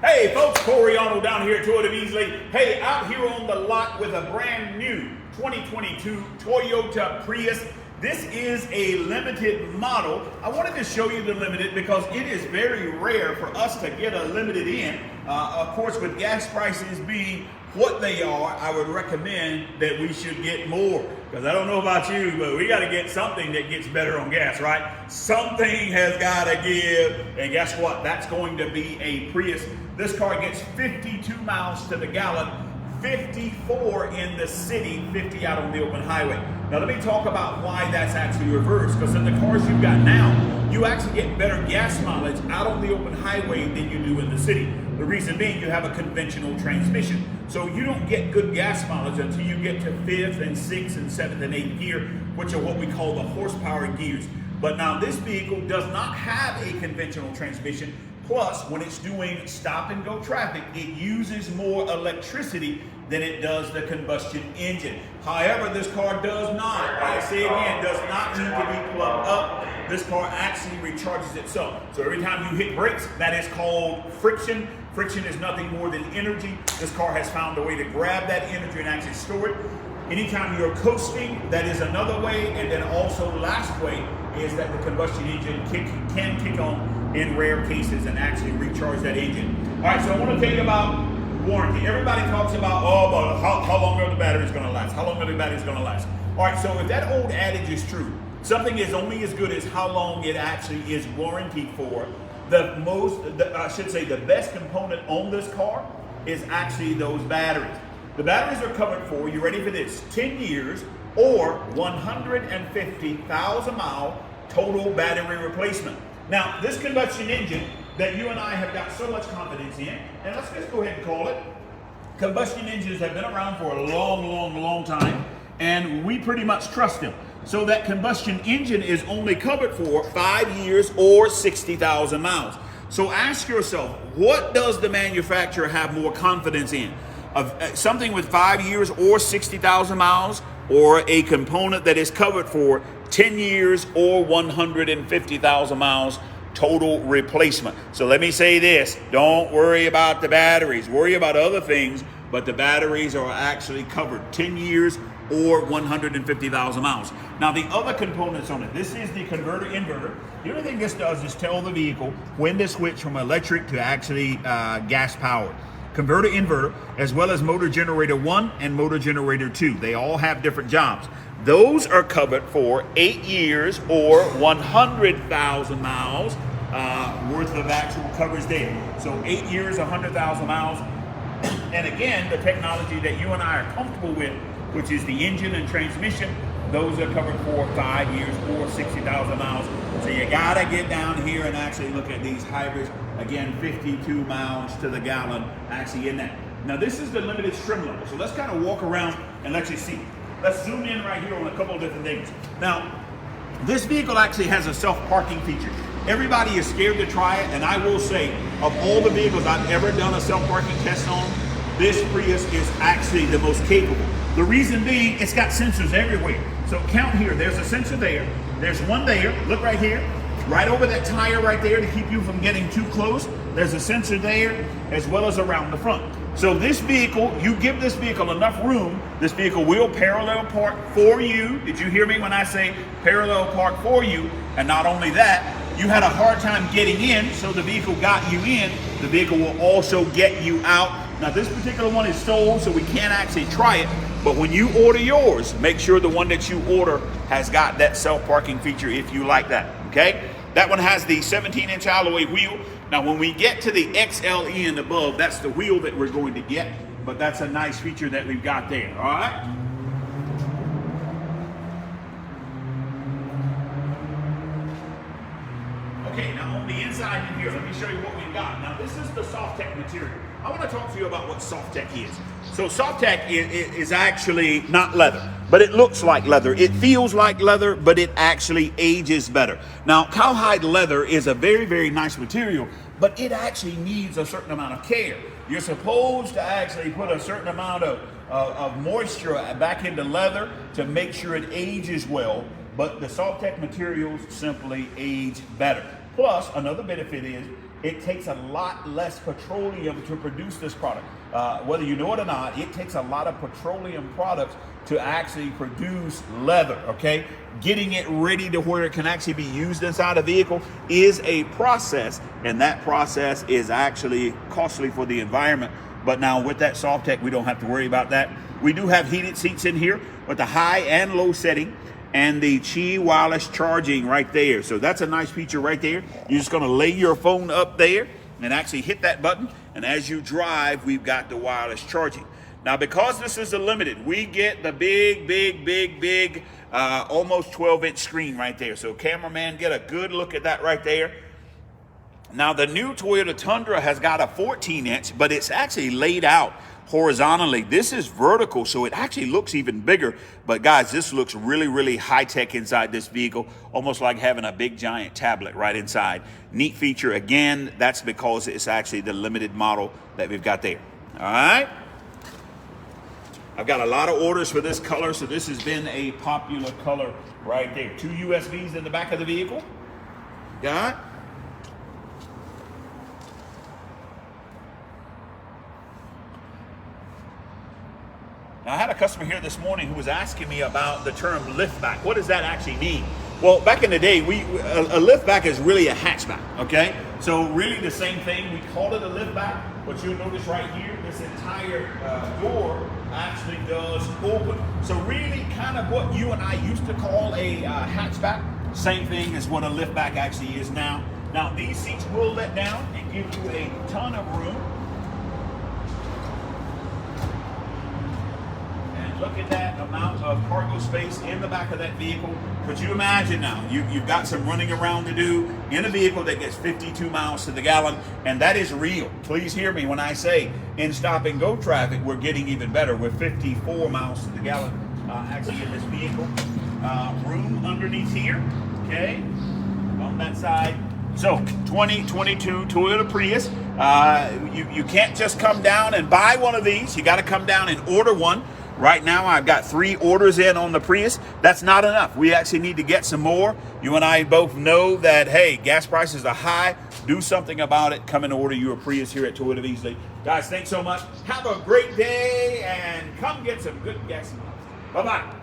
Hey folks, Corey Arnold down here at Toyota Beasley. Hey, out here on the lot with a brand new 2022 Toyota Prius. This is a limited model. I wanted to show you the limited because it is very rare for us to get a limited in. Of course, with gas prices being what they are, I would recommend that we should get more. Because I don't know about you, but we got to get something that gets better on gas, right? Something has got to give. And guess what? That's going to be a Prius. This car gets 52 miles to the gallon, 54 in the city, 50 out on the open highway. Now let me talk about why that's actually reversed, because in the cars you've got now, you actually get better gas mileage out on the open highway than you do in the city. The reason being, you have a conventional transmission. So you don't get good gas mileage until you get to 5th and 6th and 7th and 8th gear, which are what we call the horsepower gears. But now this vehicle does not have a conventional transmission. Plus, when it's doing stop and go traffic, it uses more electricity than it does the combustion engine. However, this car does not, I say again, does not need to be plugged up. This car actually recharges itself. So every time you hit brakes, that is called friction. Friction is nothing more than energy. This car has found a way to grab that energy and actually store it. Anytime you're coasting, that is another way. And then also last way is that the combustion engine can kick on in rare cases and actually recharge that engine. All right, so I want to tell you about warranty. Everybody talks about, but how long are the batteries going to last? How long are the batteries going to last? All right, so if that old adage is true, something is only as good as how long it actually is warranted for. The best component on this car is actually those batteries. The batteries are covered for, you ready for this, 10 years or 150,000 mile total battery replacement. Now, this combustion engine that you and I have got so much confidence in, and let's just go ahead and call it, combustion engines have been around for a long time, and we pretty much trust them. So that combustion engine is only covered for 5 years or 60,000 miles. So ask yourself, what does the manufacturer have more confidence in? Of something with 5 years or 60,000 miles, or a component that is covered for 10 years or 150,000 miles total replacement. So let me say this, don't worry about the batteries, worry about other things, but the batteries are actually covered 10 years or 150,000 miles. Now the other components on it, this is the converter inverter. The only thing this does is tell the vehicle when to switch from electric to actually gas powered. Converter inverter, as well as motor generator 1 and motor generator 2. They all have different jobs. Those are covered for 8 years or 100,000 miles worth of actual coverage there. So 8 years, 100,000 miles. And again, the technology that you and I are comfortable with, which is the engine and transmission, those are covered for 5 years or 60,000 miles. So you gotta get down here and actually look at these hybrids. Again, 52 miles to the gallon actually in that. Now this is the limited trim level. So let's kind of walk around and let you see. Let's zoom in right here on a couple of different things. Now, this vehicle actually has a self-parking feature. Everybody is scared to try it, and I will say, of all the vehicles I've ever done a self-parking test on, this Prius is actually the most capable. The reason being, it's got sensors everywhere. So count here, there's a sensor there, there's one there, look right here, right over that tire right there to keep you from getting too close. There's a sensor there, as well as around the front. So this vehicle, you give this vehicle enough room, this vehicle will parallel park for you. Did you hear me when I say parallel park for you? And not only that, you had a hard time getting in, so the vehicle got you in. The vehicle will also get you out. Now this particular one is sold, so we can't actually try it. But when you order yours, make sure the one that you order has got that self-parking feature if you like that, okay? That one has the 17-inch alloy wheel. Now when we get to the XLE and above, that's the wheel that we're going to get, but that's a nice feature that we've got there, all right? Okay, now on the inside in here, let me show you what we've got. Now this is the Soft-Tech material. I want to talk to you about what Soft-Tech is. So Soft-Tech is actually not leather, but it looks like leather. It feels like leather, but it actually ages better. Now cowhide leather is a very nice material, but it actually needs a certain amount of care. You're supposed to actually put a certain amount of moisture back into leather to make sure it ages well, but the Soft-Tech materials simply age better. Plus, another benefit is it takes a lot less petroleum to produce this product. Whether you know it or not, it takes a lot of petroleum products to actually produce leather, okay? Getting it ready to where it can actually be used inside a vehicle is a process, and that process is actually costly for the environment. But now with that Softtech, we don't have to worry about that. We do have heated seats in here with the high and low setting, and the Qi wireless charging right there. So that's a nice feature right there. You're just gonna lay your phone up there and actually hit that button, and as you drive, we've got the wireless charging. Now, because this is a limited, we get the big, almost 12-inch screen right there. So cameraman, get a good look at that right there. Now, the new Toyota Tundra has got a 14-inch, but it's actually laid out horizontally. This is vertical, so it actually looks even bigger. But guys, this looks really high-tech inside this vehicle, almost like having a big giant tablet right inside. Neat feature. Again, that's because it's actually the limited model that we've got there. All right. I've got a lot of orders for this color, so this has been a popular color right there. 2 USBs in the back of the vehicle. Got it? Now, I had a customer here this morning who was asking me about the term liftback. What does that actually mean? Well, back in the day, a liftback is really a hatchback, okay? So really the same thing. We call it a liftback, but you'll notice right here, this entire door actually does open. So really kind of what you and I used to call a hatchback, same thing as what a liftback actually is now. Now, these seats will let down and give you a ton of room. Look at that amount of cargo space in the back of that vehicle. Could you imagine now, you've got some running around to do in a vehicle that gets 52 miles to the gallon, and that is real. Please hear me when I say in stop and go traffic, we're getting even better. We're 54 miles to the gallon actually in this vehicle. Room underneath here, okay, on that side. So 2022 Toyota Prius. You can't just come down and buy one of these. You got to come down and order one. Right now, I've got 3 orders in on the Prius. That's not enough. We actually need to get some more. You and I both know that, hey, gas prices are high. Do something about it. Come and order you a Prius here at Toyota Beasley. Guys, thanks so much. Have a great day, and come get some good gas. Bye-bye.